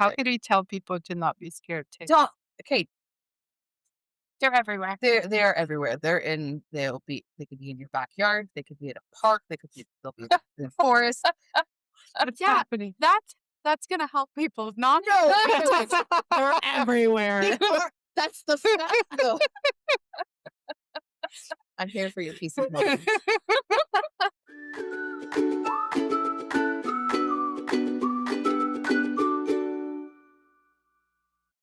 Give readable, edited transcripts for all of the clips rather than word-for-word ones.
How could we tell people to not be scared too? Don't okay, They're everywhere. they're everywhere. They could be in your backyard, they could be at a park, they'll be in the forest. What's Yeah, happening? that's gonna help people not No. they're everywhere. That's the fact though. I'm here for your peace of mind.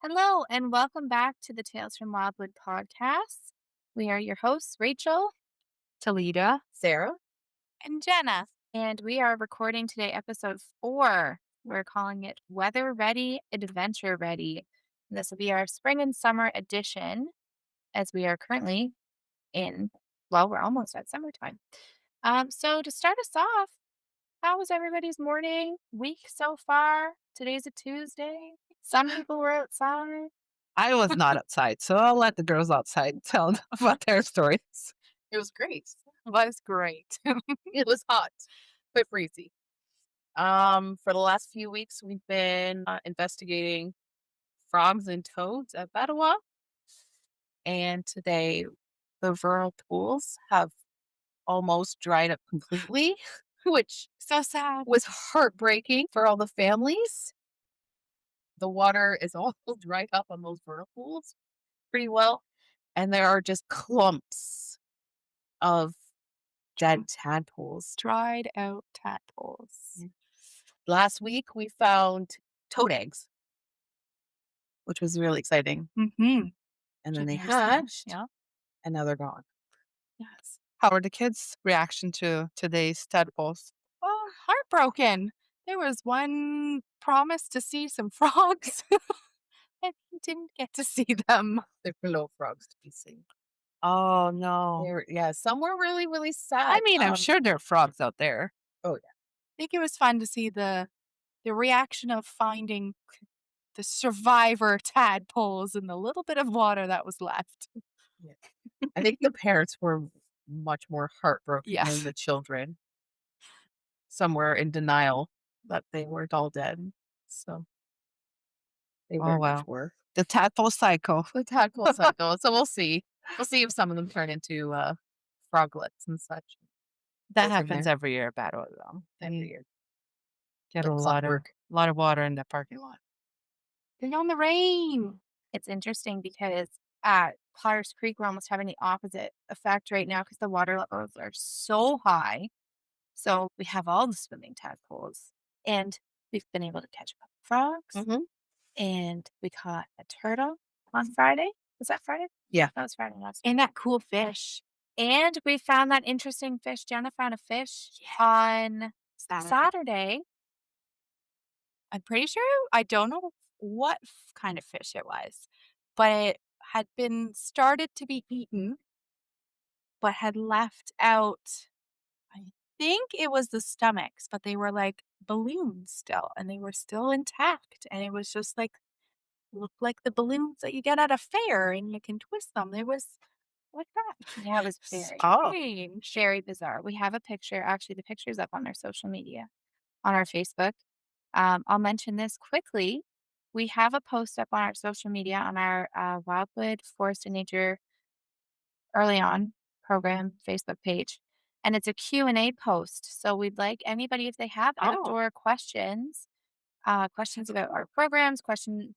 Hello, and welcome back to the Tales from Wildwood podcast. We are your hosts, Rachel Talita. Sarah? and Jenna, and we are recording today episode 4. We're calling it Weather Ready, Adventure Ready. And this will be our spring and summer edition, as we are currently we're almost at summertime. So to start us off, how was everybody's morning, week so far? Today's a Tuesday. Some people were outside. I was not outside, so I'll let the girls outside tell about their stories. It was great. Was great. It was hot, but breezy. For the last few weeks, we've been investigating frogs and toads at Badawa. And today, the rural pools have almost dried up completely, which So sad. was heartbreaking for all the families. The water is all dried up on those vernal pools pretty well. And there are just clumps of dead tadpoles. Dried out tadpoles. Last week, we found toad eggs, which was really exciting. Mm-hmm. And then they I've never seen them. hatched, Yeah. and now they're gone. Yes. How were the kids' reaction to today's tadpoles? Oh, heartbroken. There was one promise to see some frogs, and he didn't get to see them. There were no frogs to be seen. Oh no. Some were really, really sad. I mean, I'm sure there are frogs out there. Oh, yeah. I think it was fun to see the reaction of finding the survivor tadpoles in the little bit of water that was left. Yeah. I think the parents were much more heartbroken Yes. than the children. Some were in denial that they weren't all dead. So they Oh, very wow. much were. The tadpole cycle. The tadpole cycle. So we'll see. We'll see if some of them turn into froglets and such. That Go from happens there. every year at Battle though. Every They year. get Like a lot of clockwork. water in the parking lot. They're on the rain. It's interesting because at Potter's Creek, we're almost having the opposite effect right now because the water levels are so high. So we have all the swimming tadpoles, and we've been able to catch a couple frogs, Mhm. and we caught a turtle on Friday. Was that Friday? Yeah. That was Friday last. And that cool fish. And we found that interesting fish. Jenna found a fish on Saturday. I'm pretty sure, I don't know what kind of fish it was, but it had been started to be eaten, but had left out, I think it was the stomachs, but they were like balloons still, and they were still intact. And it was just like, looked like the balloons that you get at a fair and you can twist them. It was like that. Yeah, it was very Oh. strange, very bizarre. We have a picture. Actually, the picture's up on our social media, on our Facebook. I'll mention this quickly. We have a post up on our social media on our Wildwood Forest and Nature Early On program Facebook page, and it's a Q&A post. So we'd like anybody, if they have Oh. outdoor questions, questions about our programs,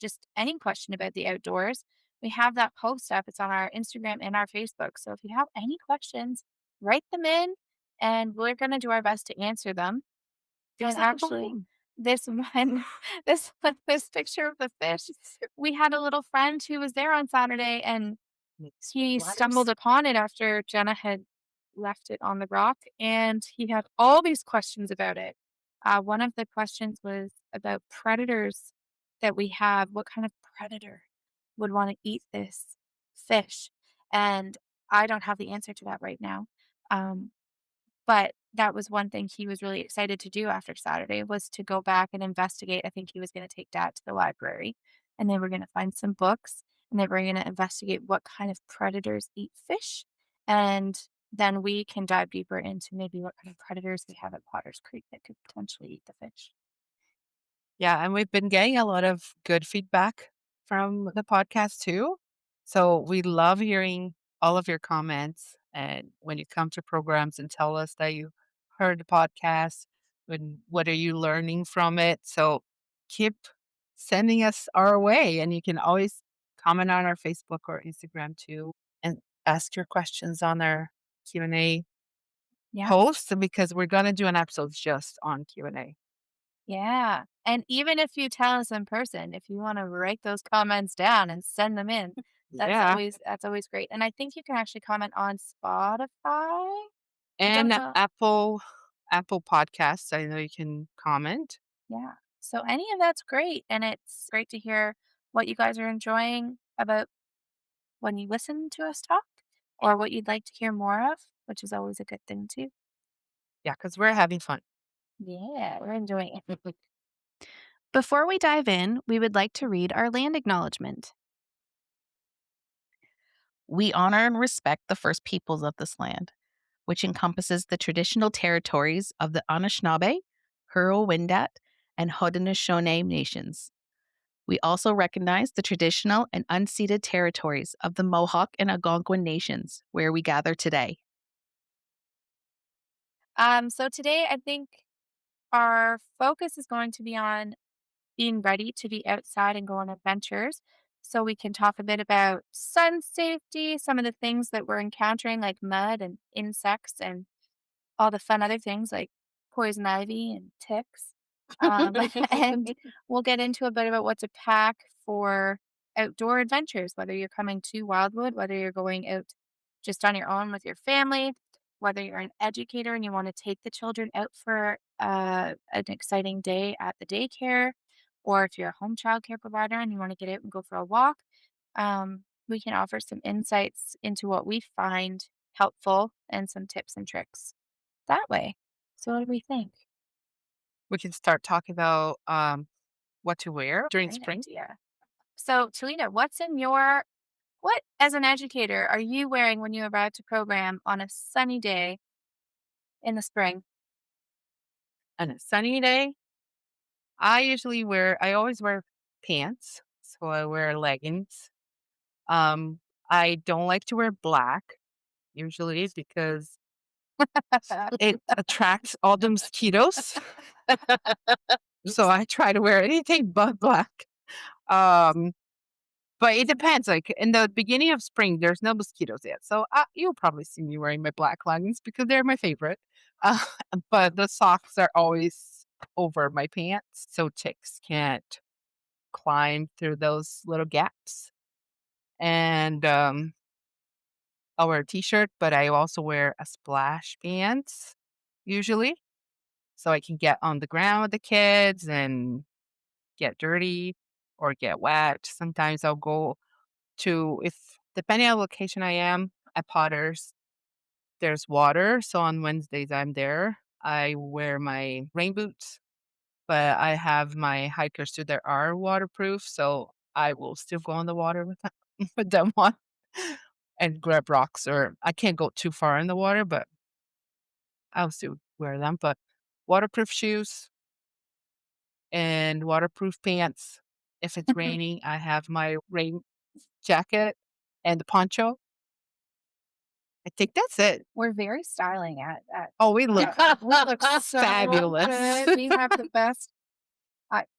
just any question about the outdoors, we have that post up. It's on our Instagram and our Facebook. So if you have any questions, write them in, and we're going to do our best to answer them. And actually, this one, this picture of the fish, we had a little friend who was there on Saturday, and he stumbled upon it after Jenna had left it on the rock, and he had all these questions about it. One of the questions was about predators that we have. What kind of predator would want to eat this fish? And I don't have the answer to that right now. But that was one thing he was really excited to do after Saturday, was to go back and investigate. I think he was gonna take Dad to the library, and they were gonna find some books, and they were gonna investigate what kind of predators eat fish, and then we can dive deeper into maybe what kind of predators we have at Potter's Creek that could potentially eat the fish. Yeah, and we've been getting a lot of good feedback from the podcast too. So we love hearing all of your comments. And when you come to programs and tell us that you heard the podcast, what are you learning from it? So keep sending us our way. And you can always comment on our Facebook or Instagram too and ask your questions on our Q&A Yeah. post because we're going to do an episode just on Q&A. Yeah. And even if you tell us in person, if you want to write those comments down and send them in, Yeah. that's always great. And I think you can actually comment on Spotify. I don't And know. Apple Podcasts, I know you can comment. Yeah. So any of that's great. And it's great to hear what you guys are enjoying about when you listen to us talk or what you'd like to hear more of, which is always a good thing too. Yeah, because 'cause we're having fun. Yeah, we're enjoying it. Before we dive in, we would like to read our land acknowledgement. We honor and respect the first peoples of this land, which encompasses the traditional territories of the Anishinaabe, Hurro-Wendat, and Haudenosaunee nations. We also recognize the traditional and unceded territories of the Mohawk and Algonquin nations, where we gather today. So today I think our focus is going to be on being ready to be outside and go on adventures. So we can talk a bit about sun safety, some of the things that we're encountering, like mud and insects, and all the fun other things like poison ivy and ticks. And we'll get into a bit about what to pack for outdoor adventures, whether you're coming to Wildwood, whether you're going out just on your own with your family, whether you're an educator and you want to take the children out for an exciting day at the daycare, or if you're a home child care provider and you want to get out and go for a walk. We can offer some insights into what we find helpful and some tips and tricks that way. So what do we think? We can start talking about, what to wear during Great spring. idea. So, Talina, what as an educator are you wearing when you arrive to program on a sunny day in the spring? On a sunny day, I always wear pants, so I wear leggings. I don't like to wear black usually because it attracts all the mosquitoes. So I try to wear anything but black. Um, but it depends. Like in the beginning of spring, there's no mosquitoes yet, so you'll probably see me wearing my black leggings because they're my favorite. Uh, but the socks are always over my pants, so ticks can't climb through those little gaps. And I'll wear a t-shirt, but I also wear a splash pants usually, so I can get on the ground with the kids and get dirty or get wet. Sometimes I'll go to if depending on the location I am at Potter's, there's water. So on Wednesdays I'm there. I wear my rain boots, but I have my hikers too that are waterproof. So I will still go on the water with them, with them on and grab rocks or I can't go too far in the water, but I'll still wear them. But waterproof shoes and waterproof pants. If it's raining, I have my rain jacket and the poncho. I think that's it. We're very styling at Oh, we look we look so fabulous. good. We have the best.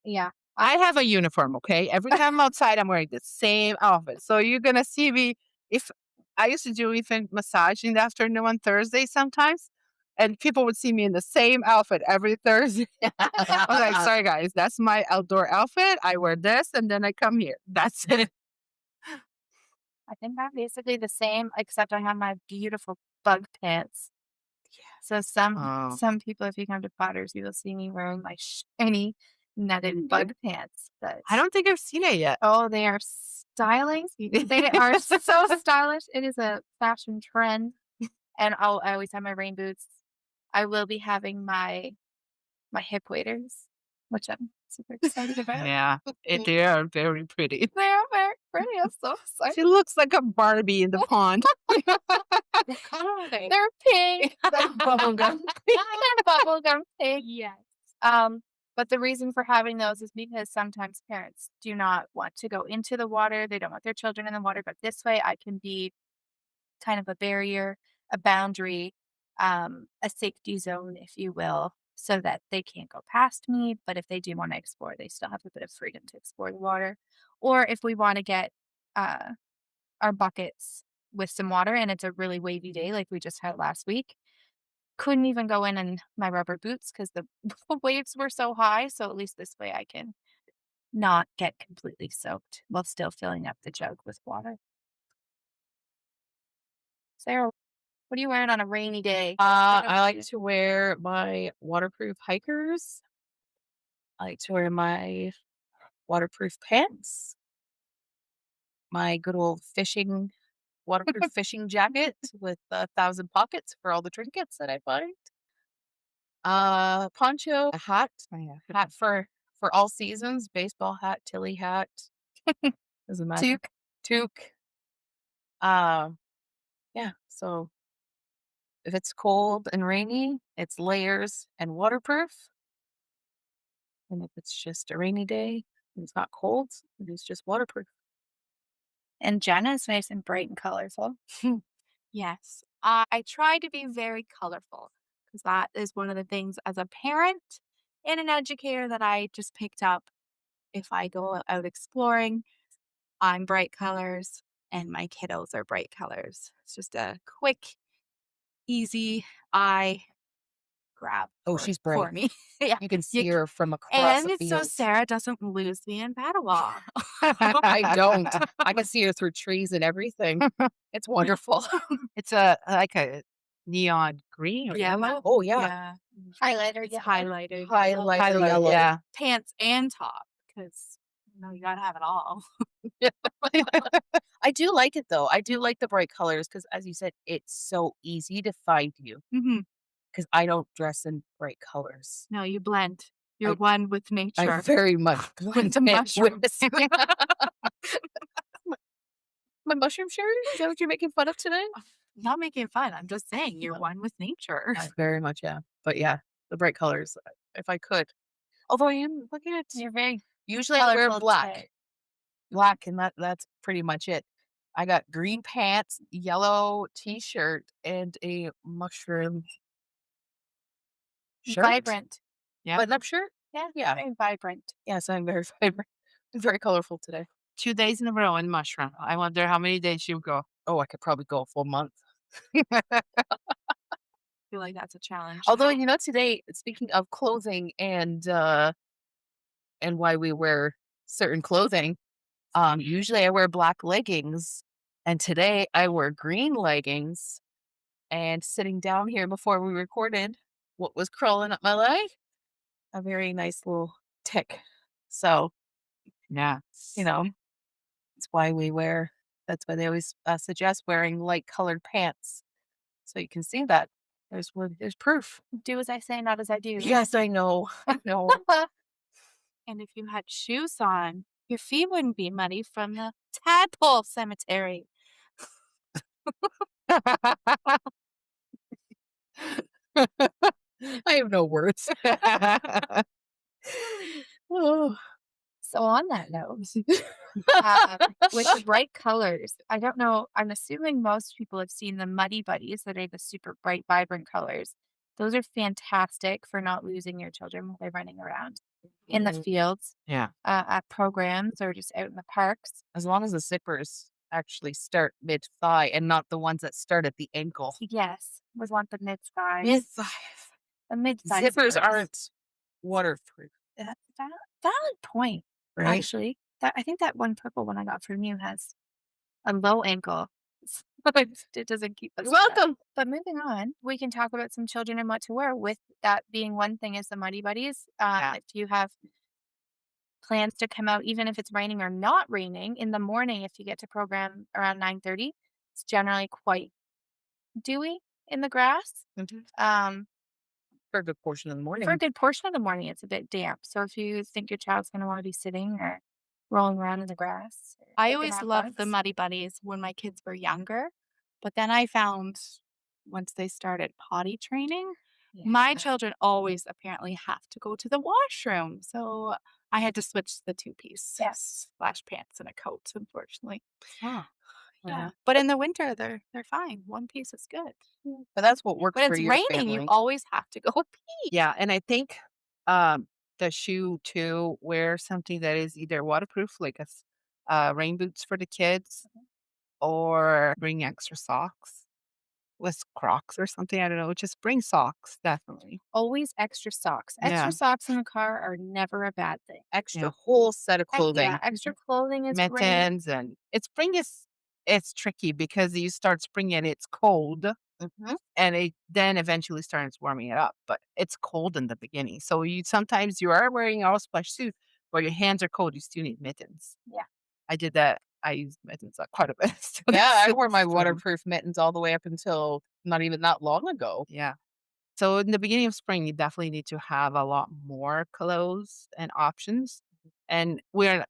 Yeah. I have a uniform, okay? Every time I'm outside, I'm wearing the same outfit. So you're gonna see me if I used to do even massage in the afternoon on Thursday sometimes, and people would see me in the same outfit every Thursday. I was like, sorry guys, that's my outdoor outfit. I wear this and then I come here. That's it. I think I'm basically the same, except I have my beautiful bug pants. So Oh. some people, if you come to Potter's, you will see me wearing my shiny netted bug pants. But I don't think I've seen it yet. oh, they are styling. They are so stylish. It is a fashion trend. And I always have my rain boots. I will be having my hip waders, which I'm super excited about. Yeah, they are very pretty. They are very pretty. I'm so excited. She looks like a Barbie in the pond. They're pink. They're bubblegum. They're bubblegum pink. Yes. But the reason for having those is because sometimes parents do not want to go into the water. They don't want their children in the water. But this way, I can be kind of a barrier, a boundary, a safety zone, if you will, so that they can't go past me. But if they do want to explore, they still have a bit of freedom to explore the water. Or if we want to get uh, our buckets with some water and it's a really wavy day like we just had last week, couldn't even go in my rubber boots because the waves were so high. So at least this way I can not get completely soaked while still filling up the jug with water. Sarah, what are you wearing on a rainy day? I like to wear my waterproof hikers. I like to wear my waterproof pants, my good old waterproof fishing jacket with 1,000 pockets for all the trinkets that I find. Poncho, a hat, Oh, yeah. hat for all seasons, baseball hat, Tilly hat, doesn't matter. Toque. Toque. Um, yeah. So if it's cold and rainy, it's layers and waterproof. And if it's just a rainy day and it's not cold, it's just waterproof. And Jenna's nice and bright and colorful. Yes, I try to be very colorful because that is one of the things as a parent and an educator that I just picked up. If I go out exploring, I'm bright colors and my kiddos are bright colors. It's just a quick, easy eye grab. Oh, for- she's for bright. me. Yeah. You can see You her from across And the it's so field. Sarah doesn't lose me in Padawan. I don't. I can see her through trees and everything. It's wonderful. It's like a neon green or yellow. Oh yeah. Yeah. Highlighter, It's yeah. highlighted. Highlight the Highlight, yellow. yeah. Pants and top because you gotta have it all. I do like it though. I do like the bright colors because, as you said, it's so easy to find you. Mm-hmm. Because I don't dress in bright colors. No, you blend. You're I- one with I nature. very much blend the in with mushrooms. my mushroom shirt. Is that what you're making fun of today? Not making fun. I'm just saying you're one with nature. I very much am. But yeah, the bright colors. If I could, although I am looking at. You're very Usually I wear colorful black. today. Black, and that's pretty much it. I got green pants, yellow t-shirt, and a mushroom shirt. vibrant. Yeah. Button-up shirt. Yeah, Yeah. very vibrant. Yes, I'm very vibrant. Very colorful today. 2 days in a row in mushroom. I wonder how many days you go. Oh, I could probably go a full month. I feel like that's a challenge. Although, today, speaking of clothing and why we wear certain clothing, usually I wear black leggings, and today I wear green leggings. And sitting down here before we recorded, what was crawling up my leg? A very nice little tick. So, Yeah. that's why that's why they always suggest wearing light colored pants. So you can see that. There's proof. Do as I say, not as I do. Yes, I know. I know. And if you had shoes on, your feet wouldn't be muddy from the tadpole cemetery. I have no words. Oh. So on that note, with the bright colors, I don't know. I'm assuming most people have seen the Muddy Buddies that are the super bright, vibrant colors. Those are fantastic for not losing your children while they're running around in the Mhm. fields, Yeah. at programs, or just out in the parks. As long as the zippers actually start mid thigh and not the ones that start at the ankle. Yes, was want the mid thighs. Mid thigh. The mid Zippers aren't waterproof, valid point. right? Actually, I think that one purple one I got from you has a low ankle. It doesn't keep us You're wet. welcome. But moving on, we can talk about some children and what to wear. With that being one thing, is the Muddy Buddies. Yeah. If you have plans to come out, even if it's raining or not raining, in the morning, if you get to program around 9:30, it's generally quite dewy in the grass. For a good portion of the morning. For a good portion of the morning, it's a bit damp. So if you think your child's going to want to be sitting or rolling around in the grass, or I they can always have loved the bugs. Muddy Buddies when my kids were younger, but then I found once they started potty training, My children always apparently have to go to the washroom. So I had to switch to the two-piece splash pants and a coat, unfortunately. Oh, Yeah. But in the winter they're fine. One piece is good. But that's what works When for it's your raining, you family. always have to go pee. yeah. And I think the shoe too, wear something that is either waterproof, like rain boots for the kids, or bring extra socks with Crocs or something. I don't know. Just bring socks, definitely. Always extra socks. Yeah. Extra socks in the car are never a bad thing. Extra Yeah. whole set of Yeah, clothing. extra clothing is great. Mittens, and spring is it's tricky because you start spring and it's cold, and it then eventually starts warming it up. But it's cold in the beginning, so you are wearing all splash suit, but your hands are cold. You still need mittens. Yeah. I did that. I used mittens quite a bit. So Yeah, that's I wore my true. waterproof mittens all the way up until not even that long ago. Yeah. So in the beginning of spring, you definitely need to have a lot more clothes and options. And we're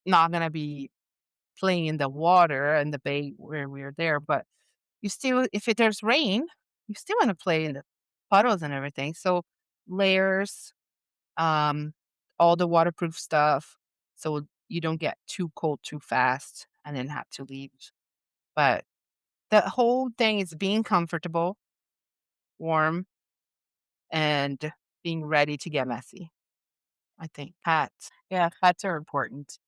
not gonna be playing in the water and the bay where we're there, but you still, there's rain, you still want to play in the puddles and everything. So layers, um, all the waterproof stuff, so you don't get too cold too fast and then have to leave. But the whole thing is being comfortable, warm, and being ready to get messy. I think hats. Yeah, hats are important.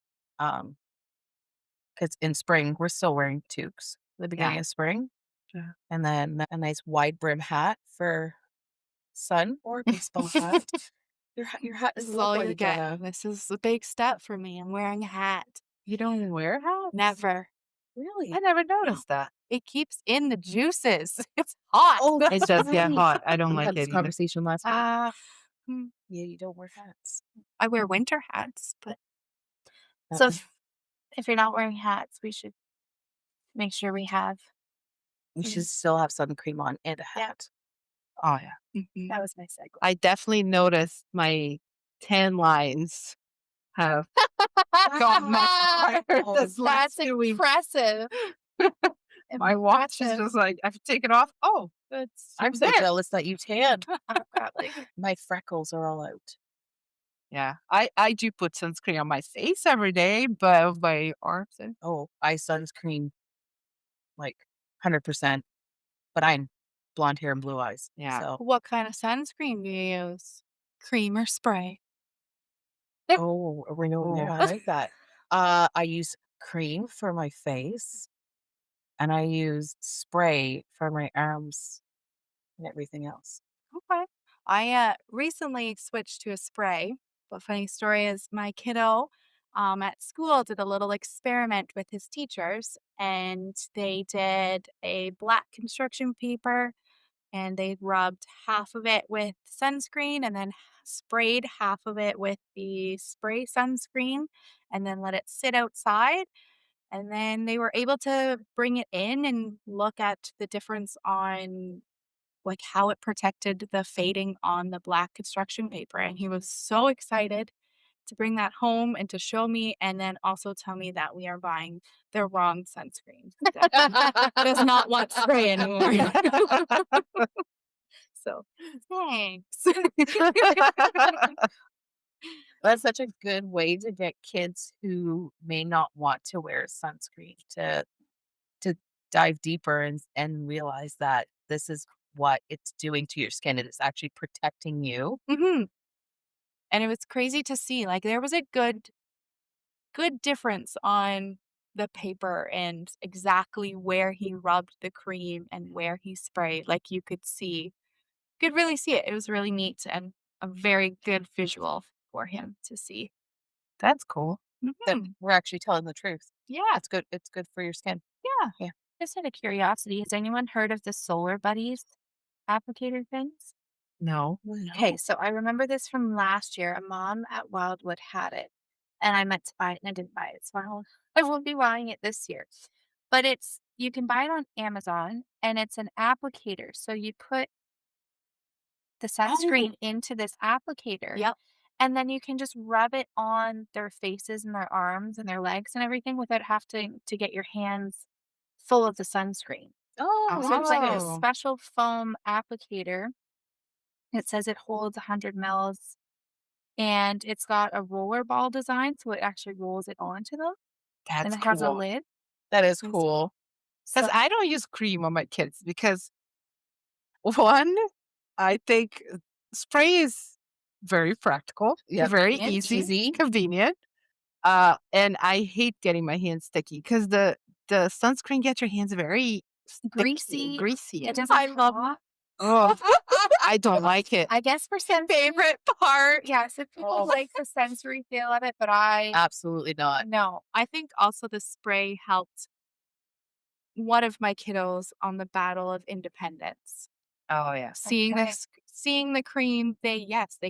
Because in spring we're still wearing toques. The beginning of spring, Yeah. and then a nice wide brim hat for sun or a baseball hat. Your hat This is is all lovely, you get. Jenna. This is a big step for me. I'm wearing a hat. You don't wear hats? Never. Really? I never noticed that. It keeps in the juices. It's hot. Oh, It that's does get right. hot. I don't We like had it this either. conversation last week. Uh, Yeah, you don't wear hats. I wear winter hats, but So if you're not wearing hats, we should make sure we have. You should still have sun cream on and a hat. Oh yeah. That was my segue. I definitely noticed my tan lines have got much higher Oh, this last That's 2 weeks. impressive. My watch is Impressive. just like, I've taken off. Oh, it's I'm so there. jealous that you tanned. I've got, like, My freckles are all out. Yeah. I do put sunscreen on my face every day, but of my arms and Oh, I sunscreen like 100%, but I'm blonde hair and blue eyes. Yeah. So, what kind of sunscreen do you use? Cream or spray? oh, we know. Yeah, I like that. I use cream for my face, and I use spray for my arms and everything else. Okay. I recently switched to a spray. But funny story is my kiddo at school did a little experiment with his teachers, and they did a black construction paper, and they rubbed half of it with sunscreen and then sprayed half of it with the spray sunscreen and then let it sit outside. And then they were able to bring it in and look at the difference on like how it protected the fading on the black construction paper. And he was so excited to bring that home and to show me and then also tell me that we are buying the wrong sunscreen. That does not want spray anymore. So thanks. That's such a good way to get kids who may not want to wear sunscreen to dive deeper and realize that this is what it's doing to your skin. It is actually protecting you. Mhm. And it was crazy to see. Like there was a good difference on the paper and exactly where he rubbed the cream and where he sprayed. Like you could see, could really see it. It was really neat and a very good visual for him to see. That's cool. That Mhm. we're actually telling the truth. Yeah. It's good. It's good for your skin. Just out of curiosity, has anyone heard of the Solar Buddies applicator things? No. Okay, so I remember this from last year. A mom at Wildwood had it, and I meant to buy it, and I didn't buy it, so I won't be buying it this year. But you can buy it on Amazon, and it's an applicator. So you put the sunscreen into this applicator, Yep. and then you can just rub it on their faces and their arms and their legs and everything without having to get your hands full of the sunscreen. Oh, So it's like a wow. special foam applicator It says it holds 100 mils, and it's got a roller ball design, so it actually rolls it onto them, and That's it has a cool. lid. That is Yes. cool. Because So I don't use cream on my kids because one, I think spray is very practical, Yep. very Convenient. easy, convenient. And I hate getting my hands sticky because the sunscreen gets your hands very sticky, greasy. greasy. It and- doesn't I love pop. Oh, I don't like it. I guess for some Favorite part. yeah, some people Oh. like the sensory feel of it, but I Absolutely not. no. I think also the spray helped one of my kiddos on the Battle of Independence. Oh yes. Seeing Okay. this, seeing the cream, they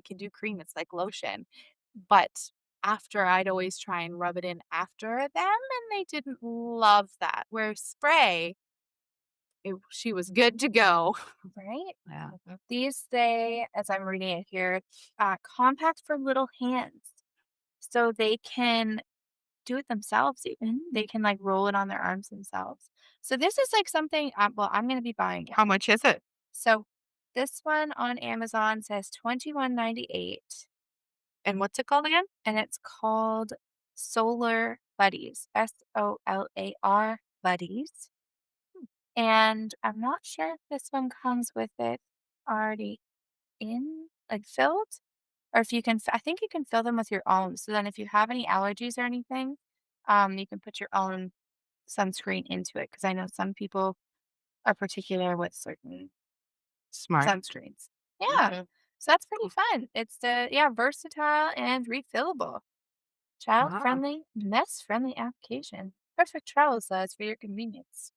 can do cream. It's like lotion, but after I'd always try and rub it in after them, and they didn't love that. Where spray, she was good to go. Right? Yeah. These say, as I'm reading it here, compact for little hands. So they can do it themselves even. They can like roll it on their arms themselves. So this is like something well, I'm gonna be buying it. How much is it? So this one on Amazon says $21.98, And what's it called again? and it's called Solar Buddies. SOLAR Buddies. And I'm not sure if this one comes with it already in like filled, or if you can. I think you can fill them with your own. So then, if you have any allergies or anything, you can put your own sunscreen into it. Because I know some people are particular with certain Smart. sunscreens. Yeah, Mhm. so that's pretty fun. It's versatile and refillable, child friendly, mess friendly application. Perfect travel size for your convenience.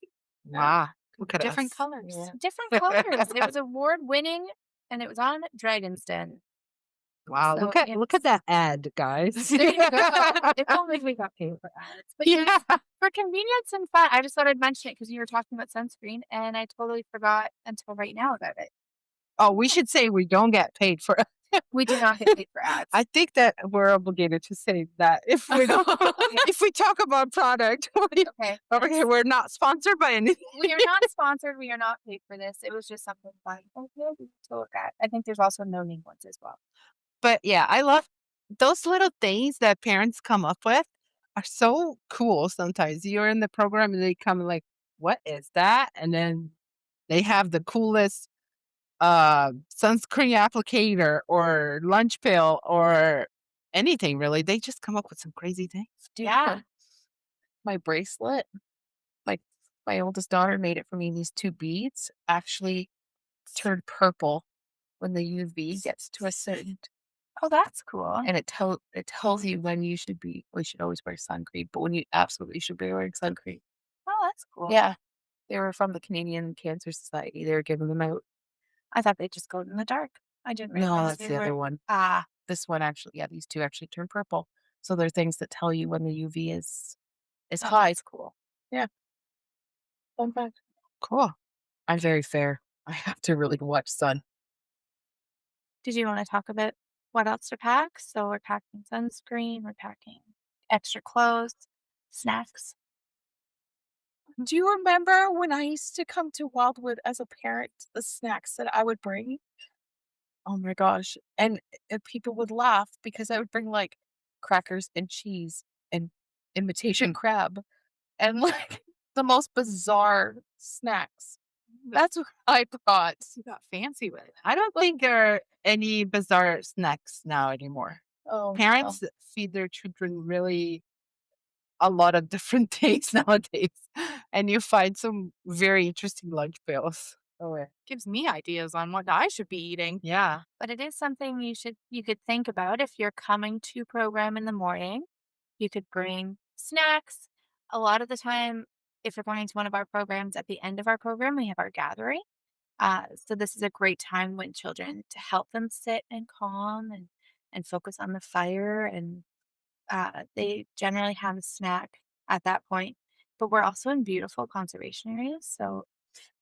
Wow. Look at Different us. colors. Yeah. Different colors. It was award winning, and it was on Dragon's Den. Wow. So Look at it's that ad, guys. there you go. If only we got paid for ads. But Yeah. for convenience and fun, I just thought I'd mention it because you were talking about sunscreen, and I totally forgot until right now about it. Oh, we should say we don't get paid for it. We do not get paid for ads. I think that we're obligated to say that if we don't, if we talk about product, Okay. okay, we're not sponsored by anything. We are not sponsored. We are not paid for this. It was just something fun to look at. I think there's also no name ones as well. But yeah, I love those little things that parents come up with are so cool sometimes. You're in the program and they come like, what is that? And then they have the coolest sunscreen applicator or lunch pill or anything really. They just come up with some crazy things. Dude, Yeah. my bracelet, like my oldest daughter made it for me. These two beads actually turn purple when the UV gets to a certain, Oh, that's cool. and it tells you when you should be. We should always wear suncreen, but when you absolutely should be wearing suncreen. Oh, that's cool. Yeah, they were from the Canadian Cancer Society. They were giving them out. I thought they just glowed in the dark. I didn't No, realize that's they the were. other one. Ah, This one actually, yeah, these two actually turn purple. So they're things that tell you when the UV is oh, high. that's cool. Fun fact. Cool. I'm very fair. I have to really watch sun. Did you want to talk about what else to pack? So we're packing sunscreen, we're packing extra clothes, snacks. Do you remember when I used to come to Wildwood as a parent, the snacks that I would bring? Oh my gosh. And people would laugh because I would bring like crackers and cheese and imitation crab and like the most bizarre snacks. That's what I thought. You got fancy with it. I don't think there are any bizarre snacks now anymore. Oh, Parents feed their children really a lot of different things nowadays. And you find some very interesting lunch bills. oh yeah. Gives me ideas on what I should be eating. Yeah. But it is something you could think about if you're coming to program in the morning. You could bring snacks. A lot of the time, if you're going to one of our programs, at the end of our program, we have our gathering. So this is a great time when children to help them sit and calm and focus on the fire. And they generally have a snack at that point. But we're also in beautiful conservation areas, so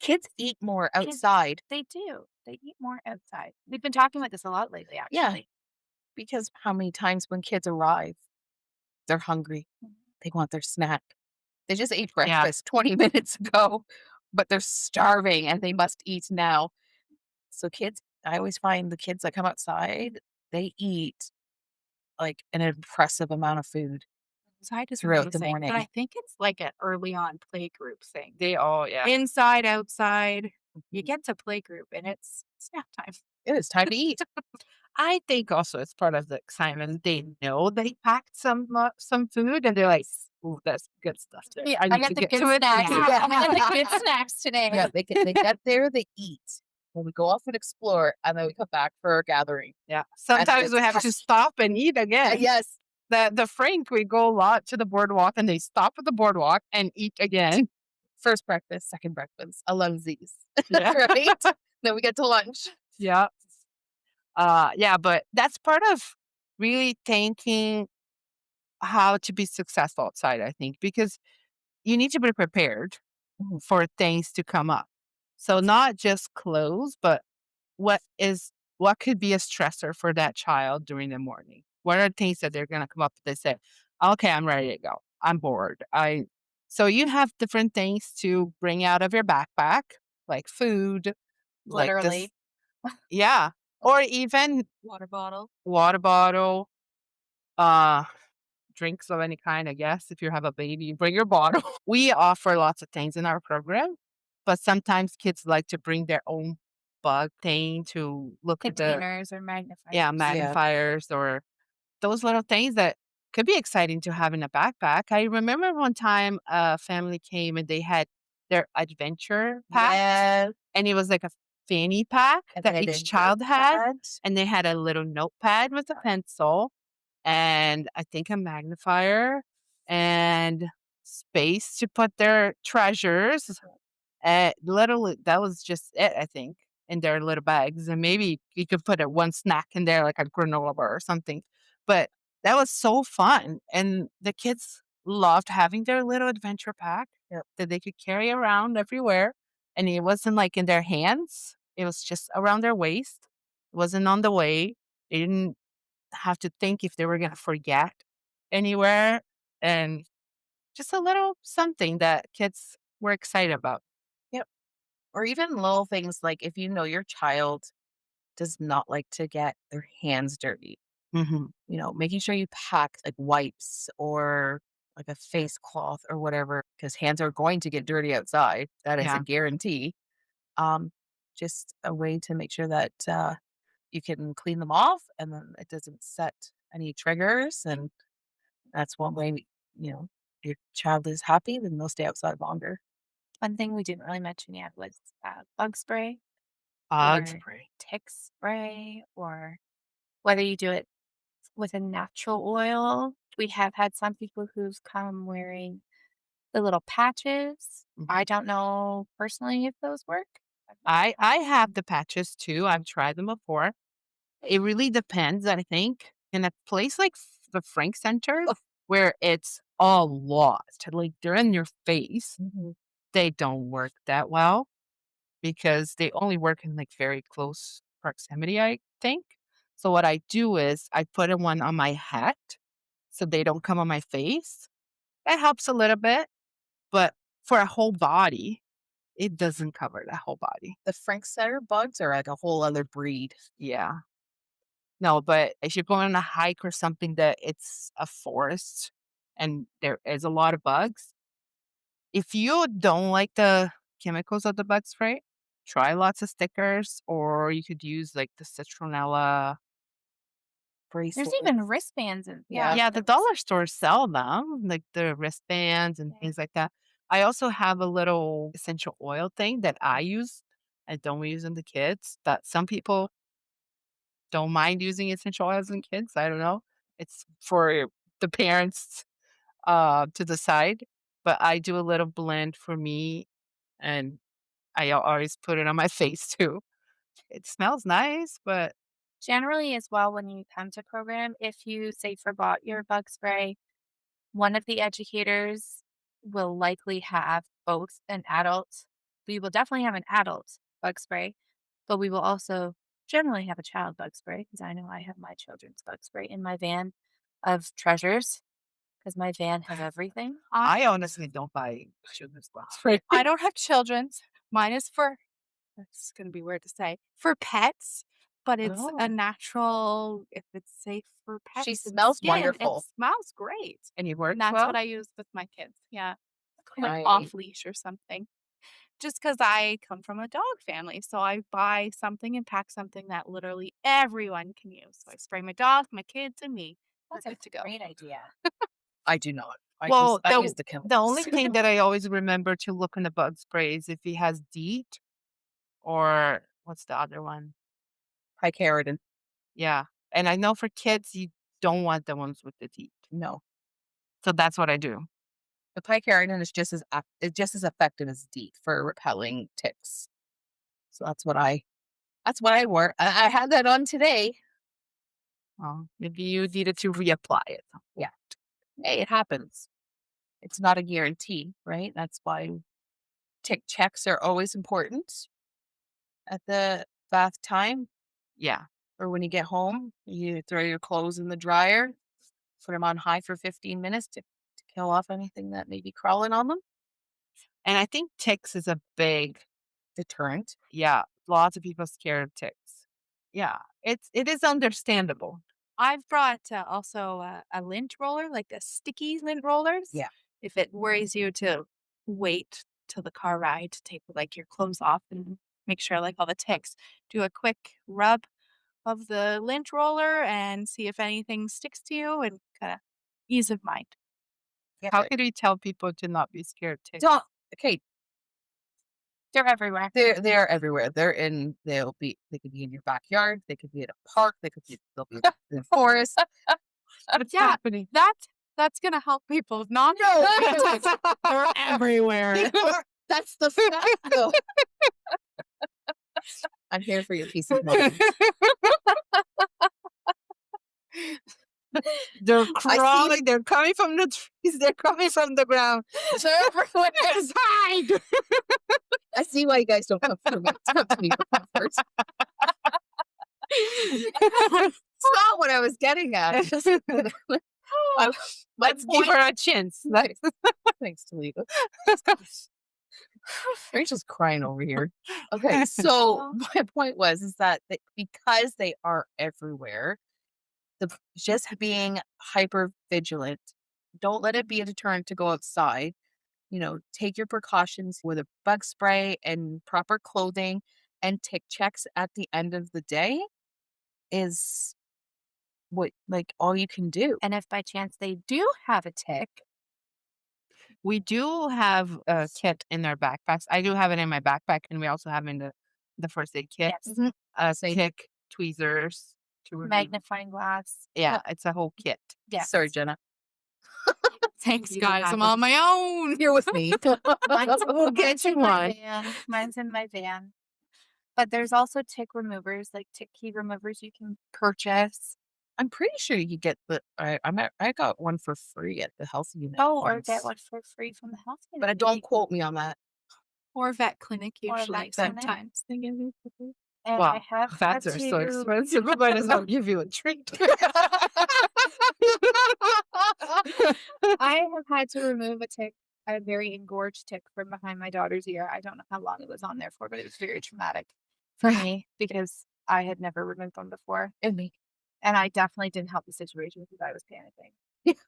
Kids eat more Kids- outside they do. They eat more outside. We've been talking about this a lot lately, actually. because how many times when kids arrive, they're hungry. Mhm. They want their snack. They just ate Yeah. breakfast 20 minutes ago, but they're starving and they must eat now. So kids I always find the kids that come outside, they eat like an impressive amount of food Outside is throughout the amazing, but I morning. think it's like an early on play group thing. They all, yeah. Inside, outside, you Mhm. get to play group and it's snack time. It is time to eat. I think also it's part of the excitement. They know they packed some food, and they're like, "Ooh, that's good stuff today. I I need got to the get good to it snacks. now." I got the good snacks today. Yeah, they get there, they eat. When we go off and explore, and then we come back for our gathering. Yeah. Sometimes it's we have to fresh. stop and eat again. Yes. The Frank, we go a lot to the boardwalk, and they stop at the boardwalk and eat again. First breakfast, second breakfast, alumsies. Yeah. Right? Then we get to lunch. Yeah. Yeah, but that's part of really thinking how to be successful outside, I think, because you need to be prepared for things to come up. So not just clothes, but what is what could be a stressor for that child during the morning? What are things that they're gonna come up they say, okay, I'm ready to go. I'm bored. I so you have different things to bring out of your backpack, like food, like this Literally. yeah. Or even Water bottle. water bottle, uh drinks of any kind, I guess. If you have a baby, bring your bottle. We offer lots of things in our program, but sometimes kids like to bring their own bug thing to look at the Containers or magnifiers. yeah, magnifiers or those little things that could be exciting to have in a backpack. I remember one time a family came and they had their adventure pack, Yes. and it was like a fanny pack And that they each did child had, notepad. and they had a little notepad with a pencil and I think a magnifier and space to put their treasures. Literally, that was just it, I think, in their little bags. And maybe you could put a one snack in there, like a granola bar or something. But that was so fun. And the kids loved having their little adventure pack that they could carry around everywhere. And it wasn't like in their hands, it was just around their waist. It wasn't on the way. They didn't have to think if they were going to forget anywhere. And just a little something that kids were excited about. Yep. Or even little things like if you know your child does not like to get their hands dirty, Hmm. making sure you pack like wipes or like a face cloth or whatever, because hands are going to get dirty outside. That is a Yeah. guarantee. Um, just a way to make sure that you can clean them off and then it doesn't set any triggers. And that's one way, you know, your child is happy, then they'll stay outside longer. One thing we didn't really mention yet was bug spray Bug or spray. tick spray, or whether you do it with a natural oil. We have had some people who've come wearing the little patches. I Mhm. don't know personally if those work. I have the patches too. I've tried them before. It really depends, I think. In a place like the Frank Center, where it's a lot, like they're in your face, they don't work that well because they only work in like very close proximity, I think. So what I do is I put a one on my hat so they don't come on my face. That helps a little bit, but for a whole body, it doesn't cover the whole body. The Frank Center bugs are like a whole other breed. Yeah. No, but if you're going on a hike or something that it's a forest and there is a lot of bugs, if you don't like the chemicals of the bug spray, try lots of stickers, or you could use like the citronella. There's Bracelet. even wristbands and Yeah. Yeah, the dollar stores sell them, like the wristbands and Yeah. things like that. I also have a little essential oil thing that I use. I don't use in the kids, but some people don't mind using essential oils in kids. I don't know. It's for the parents to decide. But I do a little blend for me and always put it on my face too. It smells nice, but Generally, as well, when you come to program, if you say forgot your bug spray, one of the educators will likely have both an adult. We will definitely have an adult bug spray, but we will also generally have a child bug spray because I know I have my children's bug spray in my van of treasures because my van has everything. I honestly don't buy children's bug spray. I don't have children's. Mine is for That's going to be weird to say, for pets, but it's Oh. a natural, if it's safe for pets. She and smells skin, wonderful. It smells great. And it works And that's well? what I use with my kids. Yeah. Like Right. off leash or something. Just because I come from a dog family. So I buy something and pack something that literally everyone can use. So I spray my dog, my kids, and me. That's good to go. Great idea. I do not. I Well, use the chemicals. the only thing that I always remember to look in the bug spray is if he has DEET or what's the other one? Picaridin. Yeah. And I know for kids, you don't want the ones with the DEET. No. So that's what I do. The picaridin is just as effective as DEET for repelling ticks. So that's what I wore. I had that on today. Maybe you needed to reapply it. Yeah. Hey, it happens. It's not a guarantee, right? That's why tick checks are always important at the bath time, Yeah. or when you get home. You throw your clothes in the dryer, put them on high for 15 minutes to kill off anything that may be crawling on them. And I think ticks is a big, Deterrent. yeah, lots of people scared of ticks. Yeah, it is understandable. I've brought also a lint roller, like the sticky lint rollers. Yeah. If it worries you to wait till the car ride to take like your clothes off and make sure like all the ticks, do a quick rub of the lint roller and see if anything sticks to you and kind of ease of mind. How can we tell people to not be scared of ticks? Don't. Okay, They're everywhere. they're everywhere. They could be in your backyard. They could be at a park. They'll be in the forest. What's Yeah. happening? That's gonna help people not They're everywhere. That's the fact, though. I'm here for your peace of mind. They're crawling. They're coming from the trees. They're coming from the ground. They're everywhere. Just hide. I see why you guys don't come to me for comfort. It's not what I was getting at. Just, Let's give her a chance. Thanks, Talita. Rachel's crying over here. Okay, so my point is that because they are everywhere, just being hyper vigilant, don't let it be a deterrent to go outside. Take your precautions with a bug spray and proper clothing, and tick checks at the end of the day is all you can do. And if by chance they do have a tick, We do have a kit in our backpacks. I do have it in my backpack, and we also have in the first aid kit. yes, Tick, tweezers, to remove. magnifying glass. Yeah, it's a whole kit. Yes. Sorry, Jenna. Thanks, You don't guys. have I'm one. on my own. You're with me. We'll get you in my one. van. Mine's in my van. But there's also tick removers, like tick key removers you can purchase. I'm pretty sure you get I got one for free at the health unit. Oh, or once. get one for free from the health unit. But don't quote me on that. Or vet clinic Or usually vet clinic. sometimes. They give you for free. And Well, I have Vets had are so to- expensive. We might as well give you a treat. I have had to remove a very engorged tick from behind my daughter's ear. I don't know how long it was on there for, but it was very traumatic for me because I had never removed one before. And me. And I definitely didn't help the situation because I was panicking.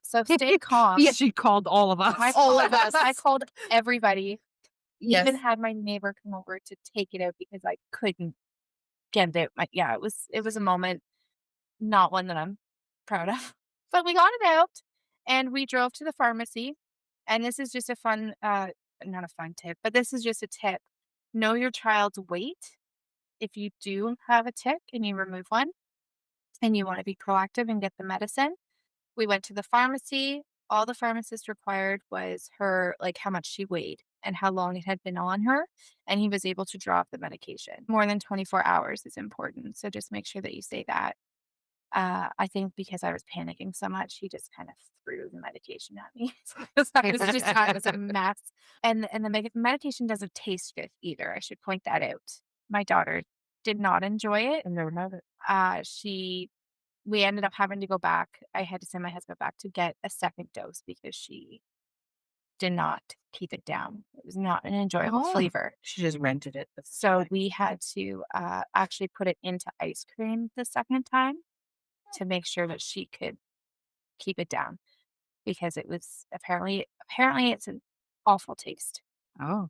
So stay calm. Yes, she called all of us. All of us. I called everybody. Yes. Even had my neighbor come over to take it out because I couldn't get it out. It was a moment, not one that I'm proud of. But we got it out and we drove to the pharmacy. And this is just a fun, not a fun tip, but this is just a tip. Know your child's weight. If you do have a tick and you remove one and you want to be proactive and get the medicine, we went to the pharmacy. All the pharmacist required was her, like how much she weighed and how long it had been on her. And he was able to drop the medication. More than 24 hours is important. So just make sure that you say that. I think because I was panicking so much, he just kind of threw the medication at me. I was a mess. And the medication doesn't taste good either. I should point that out. My daughter did not enjoy it. I've never had it. We ended up having to go back. I had to send my husband back to get a second dose because she did not keep it down. It was not an enjoyable Oh. flavor. She just rented it. So we had to actually put it into ice cream the second time to make sure that she could keep it down because it was apparently it's an awful taste. Oh,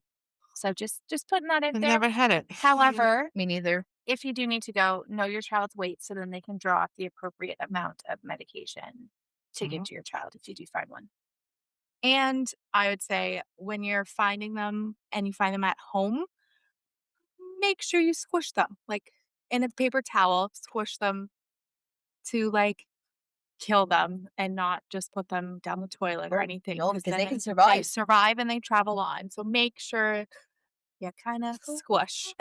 So just putting that out I there. never had it. However, Me neither. if you do need to go, know your child's weight so then they can draw up the appropriate amount of medication to give Mhm. to your child if you do find one. And I would say when you're finding them and you find them at home, make sure you squish them like in a paper towel, squish them to like kill them and not just put them down the toilet or anything. No, 'Cause because then they can They survive. survive and they travel on. So make sure you kind of squish.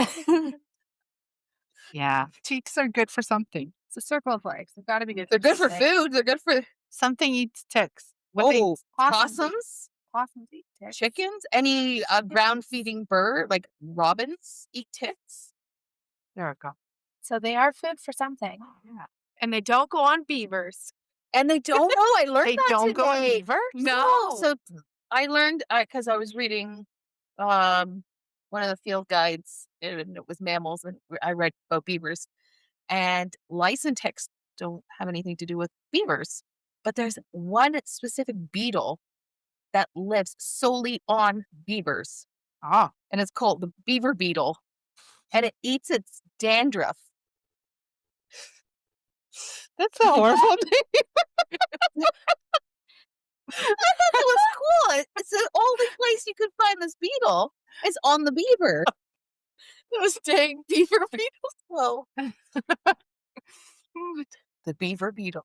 Yeah, cheeks are good for something. It's a circle of life. They've got to be good. They're good for something. food. They're good for Something eats ticks. What they Possums. possums, Possums eat ticks. chickens, any ground feeding bird like robins eat ticks. there we go. So they are food for something. Yeah. And they don't go on beavers. And they don't know. I learned They that don't go on today. beavers? No. So I learned because I was reading one of the field guides, and it was mammals, and I read about beavers. And lice and ticks don't have anything to do with beavers, but there's one specific beetle that lives solely on beavers, Oh, and it's called the beaver beetle, and it eats its dandruff. that's a horrible thing. I thought that was cool. It's the only place you could find this beetle is on the beaver. Those dang beaver beetles. Well, the beaver beetle.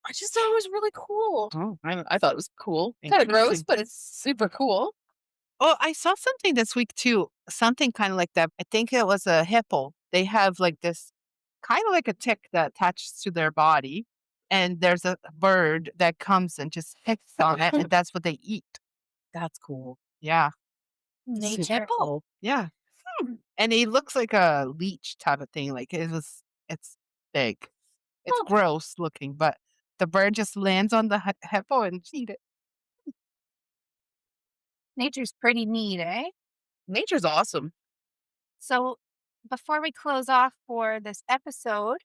I just thought it was really cool. Oh, I thought it was cool. Kind of gross, Interesting. but it's super cool. Oh, I saw something this week too. Something kind of like that. I think it was a hippo. They have like this kind of like a tick that attaches to their body. And there's a bird that comes and just picks on it. And that's what they eat. That's cool. Yeah. Nature. Super cool. Yeah. And it looks like a leech type of thing. Like it's big. It's Oh. gross looking, but the bird just lands on the hippo and eat it. Nature's pretty neat, eh? Nature's awesome. So before we close off for this episode,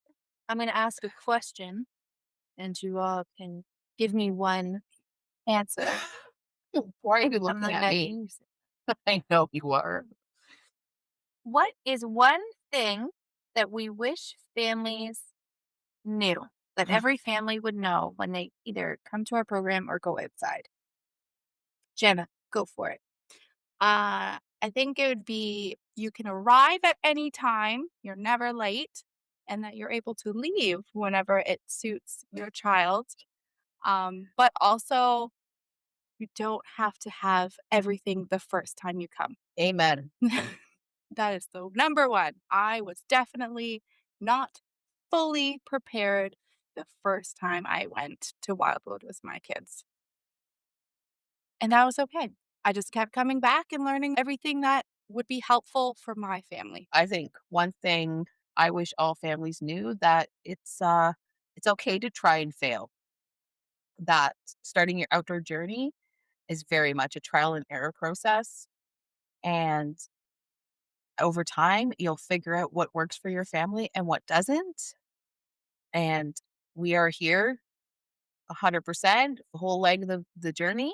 I'm going to ask a question and you all can give me one answer. Why are you I'm looking not at gonna me? use it. I know you are. What is one thing that we wish families knew that every family would know when they either come to our program or go outside? Jenna, go for it. I think it would be you can arrive at any time, you're never late, and that you're able to leave whenever it suits your child. But also, you don't have to have everything the first time you come. Amen. That is the number one. I was definitely not fully prepared the first time I went to Wildwood with my kids. And that was okay. I just kept coming back and learning everything that would be helpful for my family. I think one thing I wish all families knew that it's okay to try and fail. That starting your outdoor journey is very much a trial and error process. And over time, you'll figure out what works for your family and what doesn't. And we are here 100%, the whole leg of the journey,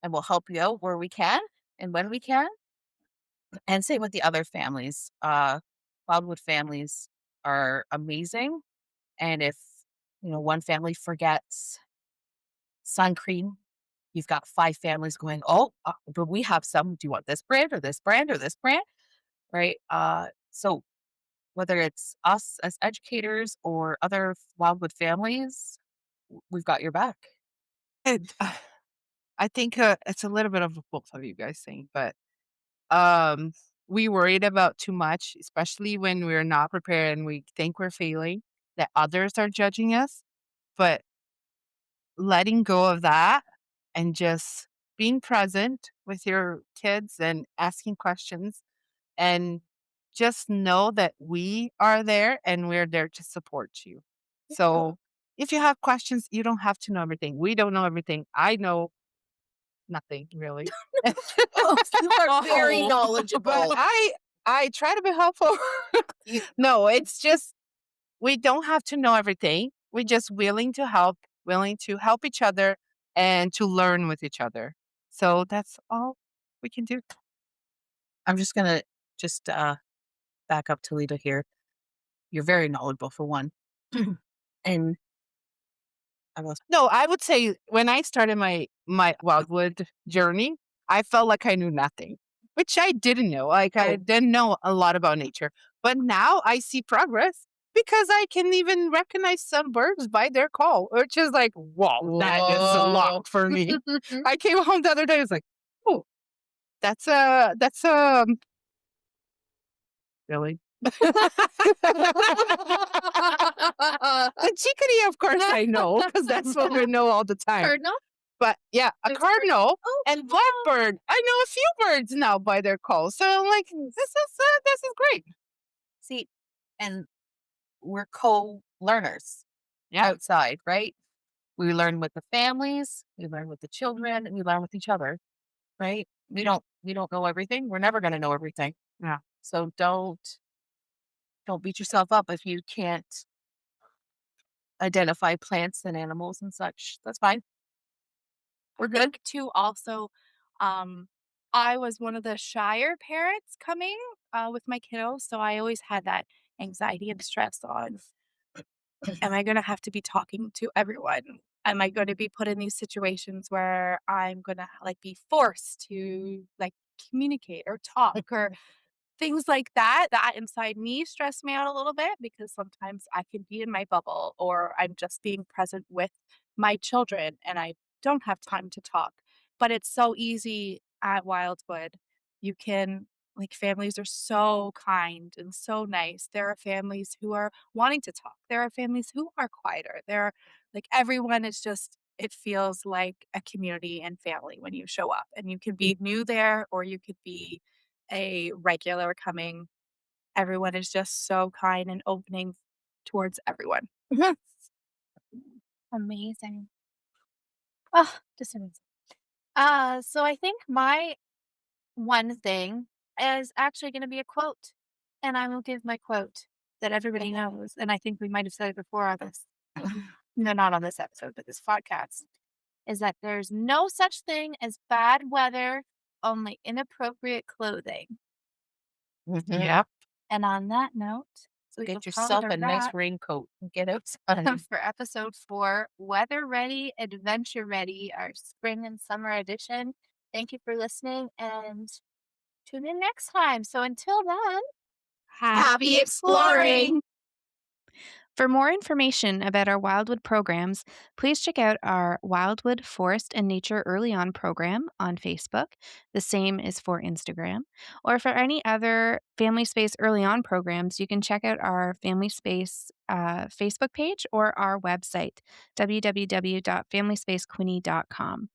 and we'll help you out where we can and when we can. And same with the other families. Wildwood families are amazing. And if, one family forgets sun cream, you've got 5 families going, oh, but we have some. Do you want this brand or this brand or this brand? Right. So whether it's us as educators or other Wildwood families, we've got your back. And I think it's a little bit of both of you guys saying, but um, we worried about too much, especially when we're not prepared and we think we're failing, that others are judging us. But letting go of that and just being present with your kids and asking questions and just know that we are there and we're there to support you. So if you have questions, you don't have to know everything. We don't know everything. I know Nothing really. You are very Oh. knowledgeable. But I try to be helpful. No, it's just we don't have to know everything. We're just willing to help each other and to learn with each other. So that's all we can do. I'm just gonna just back up Toledo here. You're very knowledgeable for one. And I was No, I would say when I started my Wildwood journey, I felt like I knew nothing, which I didn't know. Like I Oh. didn't know a lot about nature. But now I see progress because I can even recognize some birds by their call, which is like, whoa, that is a Whoa. lot for me. I came home the other day, I was like, oh, that's really. The chickadee, of course, I know because that's what we know all the time. Cardinal? But yeah, a There's birds- cardinal Oh, and blackbird. I know a few birds now by their calls. So I'm like, this is great. see, and we're co-learners Yeah. outside, right? We learn with the families, we learn with the children, and we learn with each other, right? We don't know everything. We're never gonna know everything. Yeah. So don't beat yourself up if you can't identify plants and animals and such. That's fine. We're I good. think too also, I was one of the shyer parents coming with my kiddos, so I always had that anxiety and stress on, am I gonna have to be talking to everyone? Am I gonna be put in these situations where I'm gonna like be forced to like communicate or talk or things like that? That inside me stressed me out a little bit because sometimes I can be in my bubble or I'm just being present with my children and I don't have time to talk. But it's so easy at Wildwood. You can, like, families are so kind and so nice. There are families who are wanting to talk. There are families who are quieter. There are, like, everyone is just, it feels like a community and family when you show up. And you can be new there or you could be a regular coming. Everyone is just so kind and opening towards everyone. Amazing. Oh, just amazing. So I think my one thing is actually going to be a quote, and I will give my quote that everybody knows, and I think we might have said it before on this. No, not on this episode, but this podcast. Is that there's no such thing as bad weather, only inappropriate clothing. Yep. And on that note, So we will get call yourself it a nice wrap raincoat and get outside. for episode 4, Weather Ready, Adventure Ready, our spring and summer edition. Thank you for listening and tune in next time. So until then, Happy exploring! For more information about our Wildwood programs, please check out our Wildwood Forest and Nature Early On program on Facebook. The same is for Instagram. Or for any other Family Space Early On programs, you can check out our Family Space Facebook page or our website, www.familyspacequinny.com.